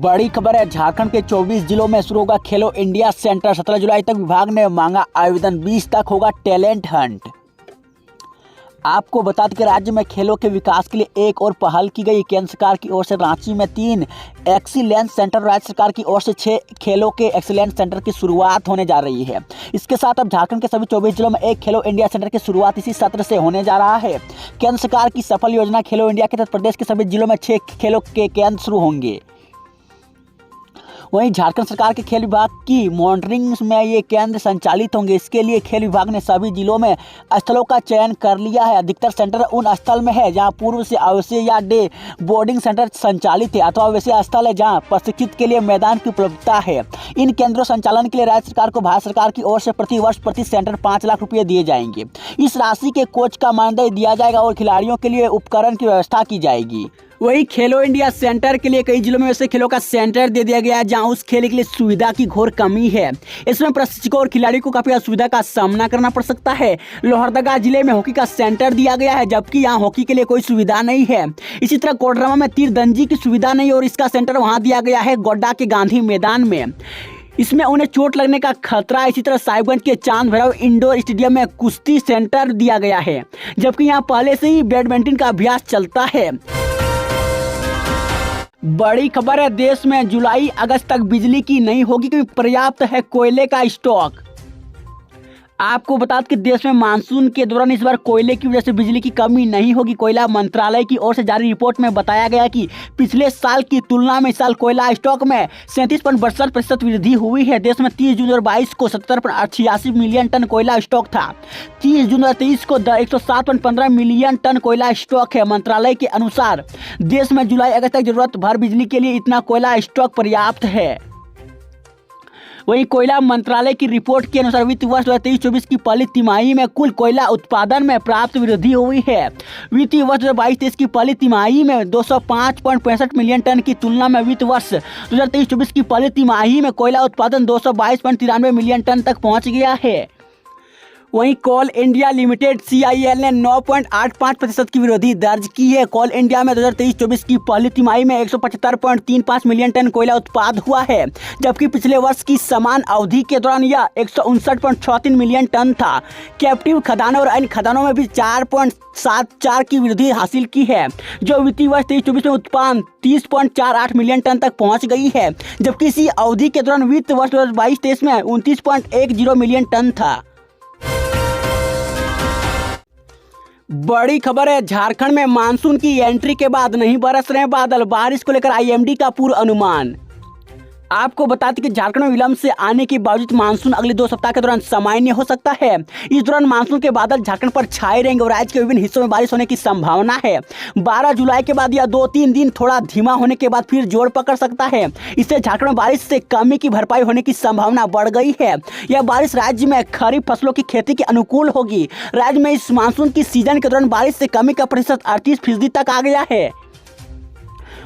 बड़ी खबर है, झारखंड के 24 जिलों में शुरू होगा खेलो इंडिया सेंटर। 17 जुलाई तक विभाग ने मांगा आवेदन, 20 तक होगा टैलेंट हंट। आपको बता दें कि राज्य में खेलों के विकास के लिए एक और पहल की गई। केंद्र सरकार की ओर से रांची में 3 एक्सीलेंस सेंटर, राज्य सरकार की ओर से 6 खेलों के एक्सीलेंस सेंटर की शुरुआत होने जा रही है। इसके साथ अब झारखंड के सभी 24 जिलों में एक खेलो इंडिया सेंटर की शुरुआत इसी सत्र से होने जा रहा है। केंद्र सरकार की सफल योजना खेलो इंडिया के तहत प्रदेश के सभी जिलों में 6 खेलों के केंद्र शुरू होंगे। वहीं झारखंड सरकार के खेल विभाग की मॉनिटरिंग में ये केंद्र संचालित होंगे। इसके लिए खेल विभाग ने सभी जिलों में स्थलों का चयन कर लिया है। अधिकतर सेंटर उन स्थल में है जहां पूर्व से आवासीय या डे बोर्डिंग सेंटर संचालित है अथवा वैसे स्थल है जहां प्रशिक्षित के लिए मैदान की उपलब्धता है। इन केंद्रों संचालन के लिए राज्य सरकार को भारत सरकार की ओर से प्रति वर्ष प्रति सेंटर 5 लाख रुपये दिए जाएंगे। इस राशि के कोच का मानदेय दिया जाएगा और खिलाड़ियों के लिए उपकरण की व्यवस्था की जाएगी। वही खेलो इंडिया सेंटर के लिए कई जिलों में वैसे खेलों का सेंटर दे दिया गया है जहां उस खेल के लिए सुविधा की घोर कमी है। इसमें प्रशिक्षकों और खिलाड़ियों को काफी असुविधा का सामना करना पड़ सकता है। लोहरदगा जिले में हॉकी का सेंटर दिया गया है, जबकि यहां हॉकी के लिए कोई सुविधा नहीं है। इसी तरह कोडरमा में तीरंदाजी की सुविधा नहीं और इसका सेंटर वहां दिया गया है गोड्डा के गांधी मैदान में। इसमें उन्हें चोट लगने का खतरा है। इसी तरह साहिबगंज के चांद भैरव इंडोर स्टेडियम में कुश्ती सेंटर दिया गया है, जबकि यहाँ पहले से ही बैडमिंटन का अभ्यास चलता है। बड़ी खबर है, देश में जुलाई अगस्त तक बिजली की नहीं होगी क्योंकि पर्याप्त है कोयले का स्टॉक। आपको बता दें कि देश में मानसून के दौरान इस बार कोयले की वजह से बिजली की कमी नहीं होगी। कोयला मंत्रालय की ओर से जारी रिपोर्ट में बताया गया कि पिछले साल की तुलना में इस साल कोयला स्टॉक में 37.62% वृद्धि हुई है। देश में 30 जून 2022 को 70.86 मिलियन टन कोयला स्टॉक था। 30 जून 2023 को 107.15 मिलियन टन कोयला स्टॉक है। मंत्रालय के अनुसार देश में जुलाई अगस्त तक जरूरत भर बिजली के लिए इतना कोयला स्टॉक पर्याप्त है। वहीं कोयला मंत्रालय की रिपोर्ट के अनुसार वित्तीय वर्ष 2023-24 की पहली तिमाही में कुल कोयला उत्पादन में प्राप्त वृद्धि हुई है। वित्तीय वर्ष 2022-23 की पहली तिमाही में 205.65 मिलियन टन की तुलना में वित्तीय वर्ष 2023-24 की पहली तिमाही में कोयला उत्पादन 222.93 मिलियन टन तक पहुंच गया है। वहीं कोल इंडिया लिमिटेड CIL ने 9.85% की वृद्धि दर्ज की है। कोल इंडिया में 2023-24 की पहली तिमाही में 175.35 मिलियन टन कोयला उत्पाद हुआ है, जबकि पिछले वर्ष की समान अवधि के दौरान यह 159.64 मिलियन टन था। कैप्टिव खदानों और अन्य खदानों में भी 4.74 की वृद्धि हासिल की है, जो वित्तीय वर्ष 23-24 में उत्पादन 30.48 मिलियन टन तक पहुंच गई है, जबकि इसी अवधि के दौरान वित्त वर्ष 2022-23 में 29.10 मिलियन टन था। बड़ी खबर है, झारखंड में मानसून की एंट्री के बाद नहीं बरस रहे बादल। बारिश को लेकर IMD का पूर्व अनुमान। आपको बता दें कि झारखंड में विलंब से आने के बावजूद मानसून अगले 2 सप्ताह के दौरान सामान्य हो सकता है। इस दौरान मानसून के बादल झारखंड पर छाए रहेंगे और राज्य के विभिन्न हिस्सों में बारिश होने की संभावना है। 12 जुलाई के बाद या 2-3 दिन थोड़ा धीमा होने के बाद फिर जोर पकड़ सकता है। इससे झारखंड में बारिश से कमी की भरपाई होने की संभावना बढ़ गई है। यह बारिश राज्य में खरीफ फसलों की खेती के अनुकूल होगी। राज्य में इस मानसून की सीजन के दौरान बारिश से कमी का प्रतिशत 38% तक आ गया है।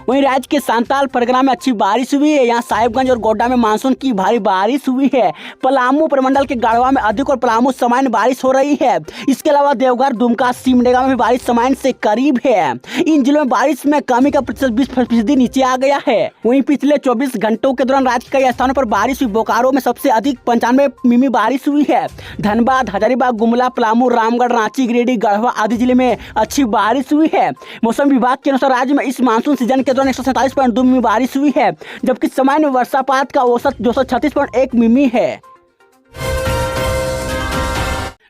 वहीं राज्य के संताल परगना में अच्छी बारिश हुई है। यहाँ साहिबगंज और गोड्डा में मानसून की भारी बारिश हुई है। पलामू प्रमंडल के गाड़वा में अधिक और पलामू सामान्य बारिश हो रही है। इसके अलावा देवघर, दुमका, सिमडेगा में भी बारिश सामान्य से करीब है। इन जिलों में बारिश में कमी का प्रतिशत 20% नीचे आ गया है। वहीं पिछले 24 घंटों के दौरान राज्य के कई स्थानों पर बारिश हुई। बोकारो में सबसे अधिक 95 मिमी बारिश हुई है। धनबाद, हजारीबाग, गुमला, पलामू, रामगढ़, रांची, गिरिडीह, गढ़वा आदि जिले में अच्छी बारिश हुई है। मौसम विभाग के अनुसार राज्य में इस मानसून सीजन के दौरान 147.2 मिमी बारिश हुई है, जबकि सामान्य वर्षापात का औसत 236.1 मिमी है।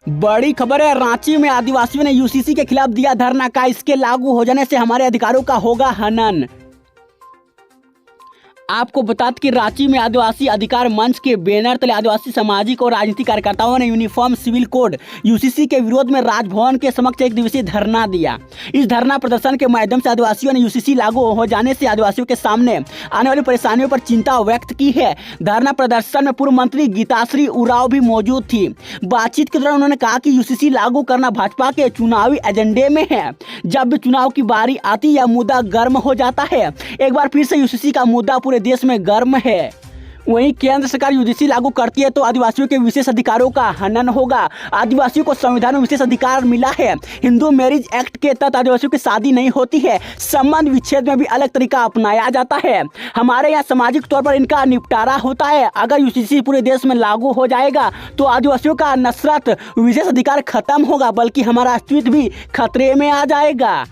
बड़ी खबर है, रांची में आदिवासियों ने UCC के खिलाफ दिया धरना का। इसके लागू हो जाने से हमारे अधिकारों का होगा हनन। आपको बता दें कि रांची में आदिवासी अधिकार मंच के बैनर तले आदिवासी सामाजिक और राजनीतिक कार्यकर्ताओं ने यूनिफॉर्म सिविल कोड UCC के विरोध में राजभवन के समक्ष 1 दिवसीय धरना दिया। इस धरना प्रदर्शन के माध्यम से आदिवासियों ने UCC लागू हो जाने से आदिवासियों के सामने आने वाली परेशानियों पर चिंता व्यक्त की है। धरना प्रदर्शन में पूर्व मंत्री गीताश्री उरांव भी मौजूद थी। बातचीत के दौरान उन्होंने कहा कि UCC लागू करना भाजपा के चुनावी एजेंडे में है। जब भी चुनाव की बारी आती यह मुद्दा गर्म हो जाता है। एक बार फिर से UCC का मुद्दा पूरे देश में गर्म है। वहीं केंद्र सरकार यूजीसी लागू करती है तो आदिवासियों के विशेष अधिकारों का हनन होगा। आदिवासियों को संविधान में विशेष अधिकार मिला है। हिंदू मैरिज एक्ट के तहत आदिवासियों की शादी नहीं होती है। संबंध विच्छेद में भी अलग तरीका अपनाया जाता है। हमारे यहाँ सामाजिक तौर पर इनका निपटारा होता है। अगर यूजीसी पूरे देश में लागू हो जाएगा तो आदिवासियों का नसरत विशेष अधिकार खत्म होगा, बल्कि हमारा अस्तित्व भी खतरे में आ जाएगा।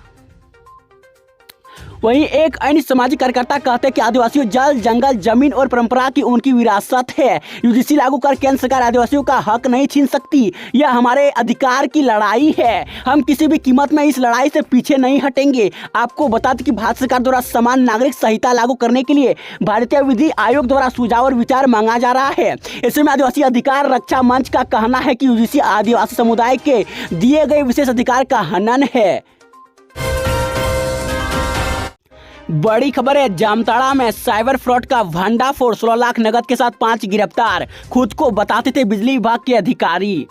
वहीं एक अन्य सामाजिक कार्यकर्ता कहते हैं कि आदिवासियों जल, जंगल, जमीन और परंपरा की उनकी विरासत है। यूजीसी लागू कर केंद्र सरकार आदिवासियों का हक नहीं छीन सकती। यह हमारे अधिकार की लड़ाई है। हम किसी भी कीमत में इस लड़ाई से पीछे नहीं हटेंगे। आपको बता दें कि भारत सरकार द्वारा समान नागरिक संहिता लागू करने के लिए भारतीय विधि आयोग द्वारा सुझाव और विचार मांगा जा रहा है। ऐसे में आदिवासी अधिकार रक्षा मंच का कहना है कि यूजीसी आदिवासी समुदाय के दिए गए विशेष अधिकार का हनन है। बड़ी खबर है, जामताड़ा में साइबर फ्रॉड का भंडाफोड़, 16 लाख नगद के साथ 5 गिरफ्तार। खुद को बताते थे बिजली विभाग के अधिकारी।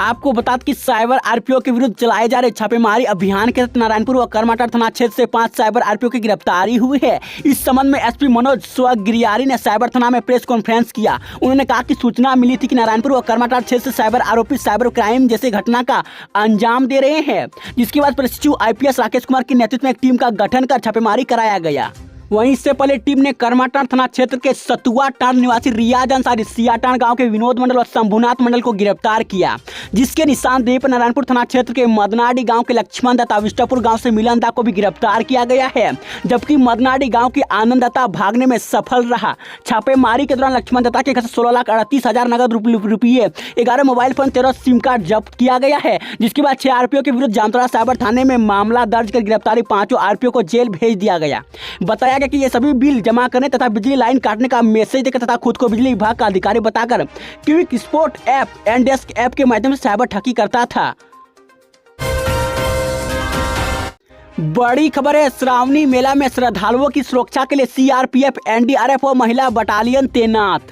आपको बता दें कि साइबर आरपीओ के विरुद्ध चलाए जा रहे छापेमारी अभियान के तहत नारायणपुर व करमाटार थाना क्षेत्र से 5 साइबर आरपीओ की गिरफ्तारी हुई है। इस संबंध में एसपी मनोज स्वगिरियारी ने साइबर थाना में प्रेस कॉन्फ्रेंस किया। उन्होंने कहा कि सूचना मिली थी कि नारायणपुर व करमाटार क्षेत्र से साइबर आरोपी साइबर क्राइम जैसे घटना का अंजाम दे रहे हैं, जिसके बाद प्रशिक्षु IPS राकेश कुमार के नेतृत्व में एक टीम का गठन कर छापेमारी कराया गया। वहीं इससे पहले टीम ने करमाटार थाना क्षेत्र के सतुआ टांड निवासी रियाज अंसारी, सियाटांड गांव के विनोद मंडल और शंभुनाथ मंडल को गिरफ्तार किया, जिसके निशानदेही पर नारायणपुर थाना क्षेत्र के मदनाडी गांव के लक्ष्मण दत्ता, विष्टापुर गांव से मिलन दा को भी गिरफ्तार किया गया है, जबकि मदनाडी गांव के आनंद दत्ता भागने में सफल रहा। छापेमारी के दौरान लक्ष्मण दत्ता के घर से 16,38,000 नगद रुपये, 11 मोबाइल फोन, 13 सिम कार्ड जब्त किया गया है, जिसके बाद 6 आरोपियों के विरुद्ध जामताड़ा साइबर थाने में मामला दर्ज कर गिरफ्तारी 5 आरोपियों को जेल भेज दिया गया। बताया गया कि ये सभी बिल जमा करने तथा बिजली लाइन काटने का मैसेज देकर तथा खुद को बिजली विभाग का अधिकारी बताकर quick spot app and desk app के माध्यम से साइबर ठगी करता था। बड़ी खबर है, श्रावणी मेला में श्रद्धालुओं की सुरक्षा के लिए CRPF, NDRF और महिला बटालियन तैनात।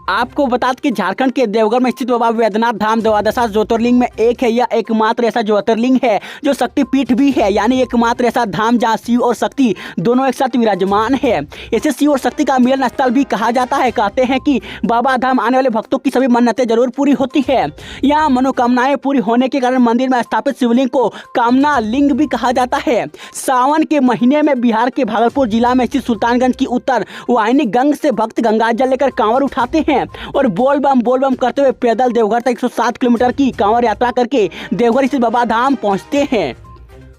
आपको बता दें कि झारखंड के देवघर में स्थित बाबा वैद्यनाथ धाम द्वादशा ज्योतिर्लिंग में एक है। यह एकमात्र ऐसा ज्योतिर्लिंग है जो शक्तिपीठ भी है, यानी एकमात्र ऐसा धाम जहां शिव और शक्ति दोनों एक साथ विराजमान है। इसे शिव और शक्ति का मिलन स्थल भी कहा जाता है। कहते हैं कि बाबा धाम आने वाले भक्तों की सभी मन्नतें जरूर पूरी होती है। यहाँ मनोकामनाएं पूरी होने के कारण मंदिर में स्थापित शिवलिंग को कामना लिंग भी कहा जाता है। सावन के महीने में बिहार के भागलपुर जिला में स्थित सुल्तानगंज की उत्तर वाहिनी गंग से भक्त गंगा जल लेकर कांवर उठाते हैं और बोल बम करते हुए पैदल देवघर तक 107 किलोमीटर की कांवर यात्रा करके देवघर स्थित बाबा धाम पहुंचते हैं।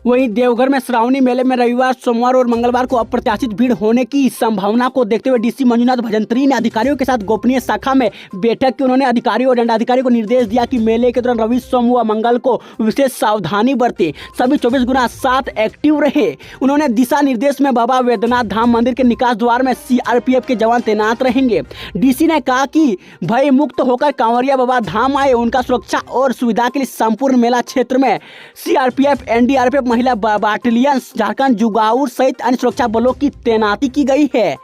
वहीं देवघर में श्रावणी मेले में रविवार, सोमवार और मंगलवार को अप्रत्याशित भीड़ होने की संभावना को देखते हुए डीसी मंजुनाथ भजंत्री ने अधिकारियों के साथ गोपनीय शाखा में बैठक की। उन्होंने अधिकारियों और दंडाधिकारी को निर्देश दिया कि मेले के दौरान रवि, सोम व मंगल को विशेष सावधानी बरते, सभी 24x7 एक्टिव रहे। उन्होंने दिशा निर्देश में बाबा वैद्यनाथ धाम मंदिर के निकास द्वार में CRPF के जवान तैनात रहेंगे। डीसी ने कहा कि भय मुक्त होकर कांवरिया बाबा धाम आए, उनका सुरक्षा और सुविधा के लिए संपूर्ण मेला क्षेत्र में CRPF, NDRF, महिला बटालियन, झारखंड जुगाउर सहित अन्य सुरक्षा बलों की तैनाती की गई है।